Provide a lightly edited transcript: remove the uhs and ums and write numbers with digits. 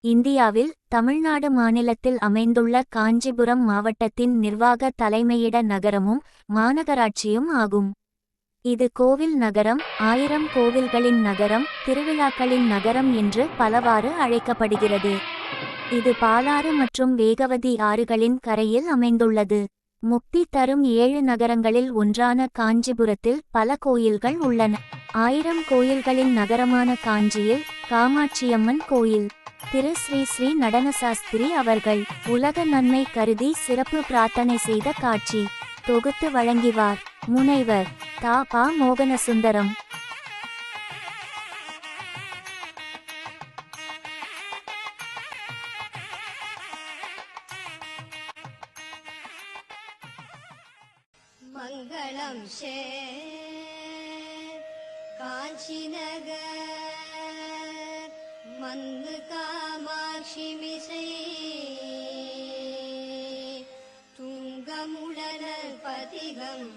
இந்தியாவில் தமிழ்நாடு மாநிலத்தில் அமைந்துள்ள காஞ்சிபுரம் மாவட்டத்தின் நிர்வாக தலைமையிட நகரமும் மாநகராட்சியும் ஆகும். இது கோவில் நகரம், 1000 கோவில்களின் நகரம், திருவிழாக்களின் நகரம் என்று பலவாறு அழைக்கப்படுகிறது. இது பாலாறு மற்றும் வேகவதி ஆறுகளின் கரையில் அமைந்துள்ளது. முக்தி தரும் 7 நகரங்களில் ஒன்றான காஞ்சிபுரத்தில் பல கோயில்கள் உள்ளன. 1000 கோயில்களின் நகரமான காஞ்சியில் காமாட்சியம்மன் கோயில். திரு ஸ்ரீ ஸ்ரீ நடனசாஸ்திரி அவர்கள் உலக நன்மை கருதி சிறப்பு பிரார்த்தனை செய்த காட்சி. தொகுத்து வழங்கிவார் முனைவர் தா. பா. மோகனசுந்தரம். மங்களம் காஞ்சி நகர் மந்து காமாட்சி மிசை துங்கமுடன பதிகம்